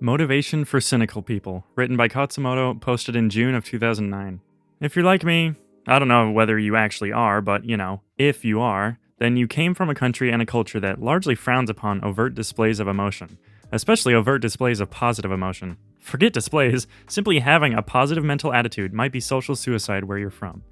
Motivation for Cynical People, written by Khatzumoto, posted in June of 2009. If you're like me, I don't know whether you actually are, but if you are, then you came from a country and a culture that largely frowns upon overt displays of emotion, especially overt displays of positive emotion. Forget displays, simply having a positive mental attitude might be social suicide where you're from.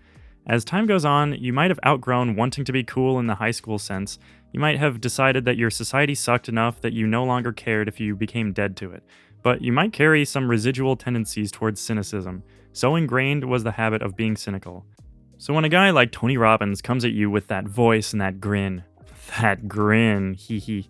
As time goes on, you might have outgrown wanting to be cool in the high school sense. You might have decided that your society sucked enough that you no longer cared if you became dead to it. But you might carry some residual tendencies towards cynicism. So ingrained was the habit of being cynical. So when a guy like Tony Robbins comes at you with that voice and that grin, hee hee,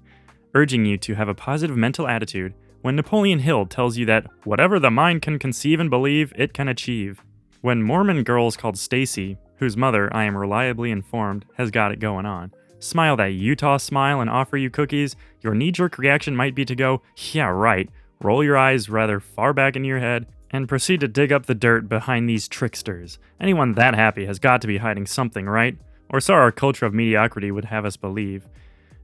urging you to have a positive mental attitude, when Napoleon Hill tells you that whatever the mind can conceive and believe, it can achieve. When Mormon girls called Stacy, whose mother, I am reliably informed, has got it going on, smile that Utah smile and offer you cookies, your knee-jerk reaction might be to go, yeah right, roll your eyes rather far back into your head, and proceed to dig up the dirt behind these tricksters. Anyone that happy has got to be hiding something, right? Or so our culture of mediocrity would have us believe.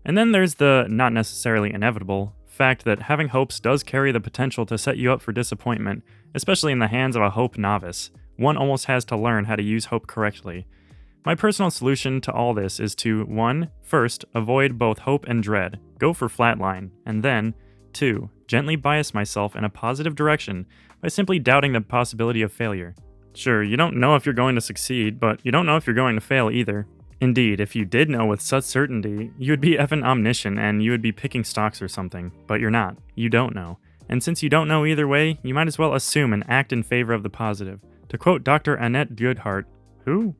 And then there's the, not necessarily inevitable, fact that having hopes does carry the potential to set you up for disappointment, especially in the hands of a hope novice. One almost has to learn how to use hope correctly. My personal solution to all this is to 1. First, avoid both hope and dread, go for flatline, and then 2. Gently bias myself in a positive direction by simply doubting the possibility of failure. Sure, you don't know if you're going to succeed, but you don't know if you're going to fail either. Indeed, if you did know with such certainty, you would be effing omniscient and you would be picking stocks or something, but you're not. You don't know. And since you don't know either way, you might as well assume and act in favor of the positive. To quote Dr. Annette Goodhart, who?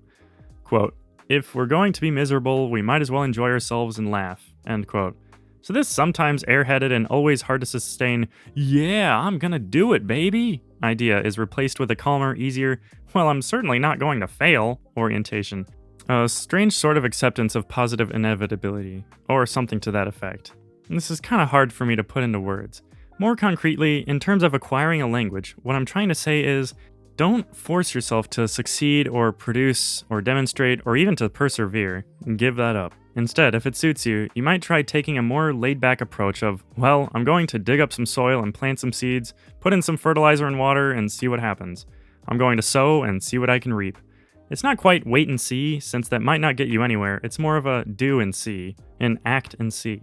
Quote, if we're going to be miserable, we might as well enjoy ourselves and laugh, end quote. So this sometimes airheaded and always hard to sustain, yeah, I'm gonna do it, baby, idea is replaced with a calmer, easier, well, I'm certainly not going to fail, orientation. A strange sort of acceptance of positive inevitability, or something to that effect. And this is kind of hard for me to put into words. More concretely, in terms of acquiring a language, what I'm trying to say is, don't force yourself to succeed or produce or demonstrate or even to persevere. Give that up. Instead, if it suits you, you might try taking a more laid-back approach of, well, I'm going to dig up some soil and plant some seeds, put in some fertilizer and water and see what happens. I'm going to sow and see what I can reap. It's not quite wait and see, since that might not get you anywhere. It's more of a do and see, an act and see.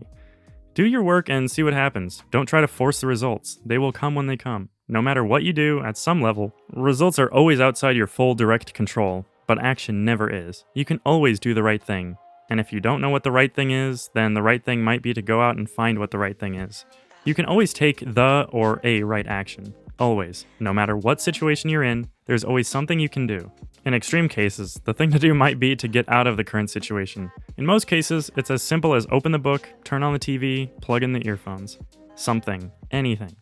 Do your work and see what happens. Don't try to force the results. They will come when they come. No matter what you do, at some level, results are always outside your full direct control, but action never is. You can always do the right thing. And if you don't know what the right thing is, then the right thing might be to go out and find what the right thing is. You can always take the or a right action. Always. No matter what situation you're in, there's always something you can do. In extreme cases, the thing to do might be to get out of the current situation. In most cases, it's as simple as open the book, turn on the TV, plug in the earphones. Something. Anything.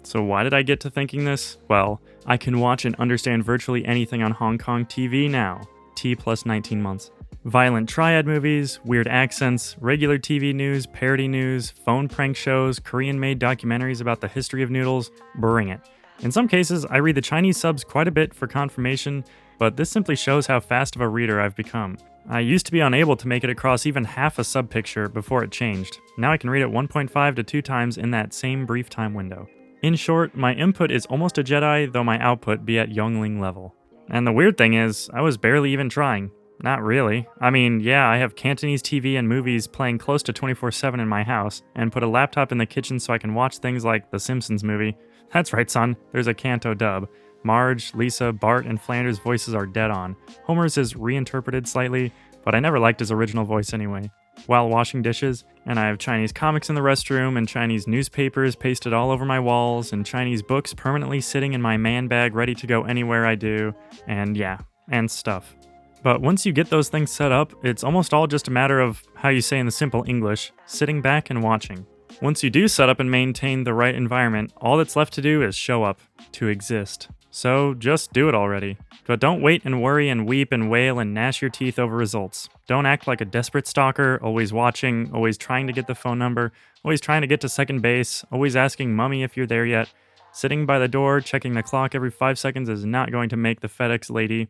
So why did I get to thinking this? Well, I can watch and understand virtually anything on Hong Kong TV now. T plus 19 months. Violent triad movies, weird accents, regular TV news, parody news, phone prank shows, Korean-made documentaries about the history of noodles. Bring it. In some cases, I read the Chinese subs quite a bit for confirmation, but this simply shows how fast of a reader I've become. I used to be unable to make it across even half a sub picture before it changed. Now I can read it 1.5 to 2 times in that same brief time window. In short, my input is almost a Jedi, though my output be at youngling level. And the weird thing is, I was barely even trying. Not really. I mean, yeah, I have Cantonese TV and movies playing close to 24/7 in my house, and put a laptop in the kitchen so I can watch things like the Simpsons movie. That's right, son, there's a Canto dub. Marge, Lisa, Bart, and Flanders' voices are dead on. Homer's is reinterpreted slightly, but I never liked his original voice anyway. While washing dishes, and I have Chinese comics in the restroom, and Chinese newspapers pasted all over my walls, and Chinese books permanently sitting in my man bag ready to go anywhere I do, and stuff. But once you get those things set up, it's almost all just a matter of, how you say in the simple English, sitting back and watching. Once you do set up and maintain the right environment, all that's left to do is show up, to exist. So just do it already. But don't wait and worry and weep and wail and gnash your teeth over results. Don't act like a desperate stalker, always watching, always trying to get the phone number, always trying to get to second base, always asking mommy if you're there yet. Sitting by the door, checking the clock every 5 seconds is not going to make the FedEx lady,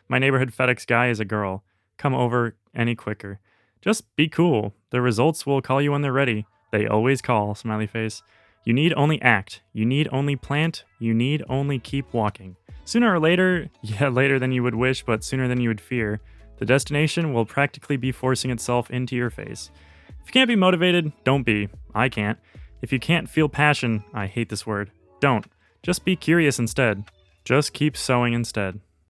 my neighborhood FedEx guy is a girl, come over any quicker. Just be cool. The results will call you when they're ready. They always call, smiley face. You need only act. You need only plant. You need only keep walking. Sooner or later, yeah, later than you would wish, but sooner than you would fear, the destination will practically be forcing itself into your face. If you can't be motivated, don't be. I can't. If you can't feel passion, I hate this word, don't. Just be curious instead. Just keep sowing instead.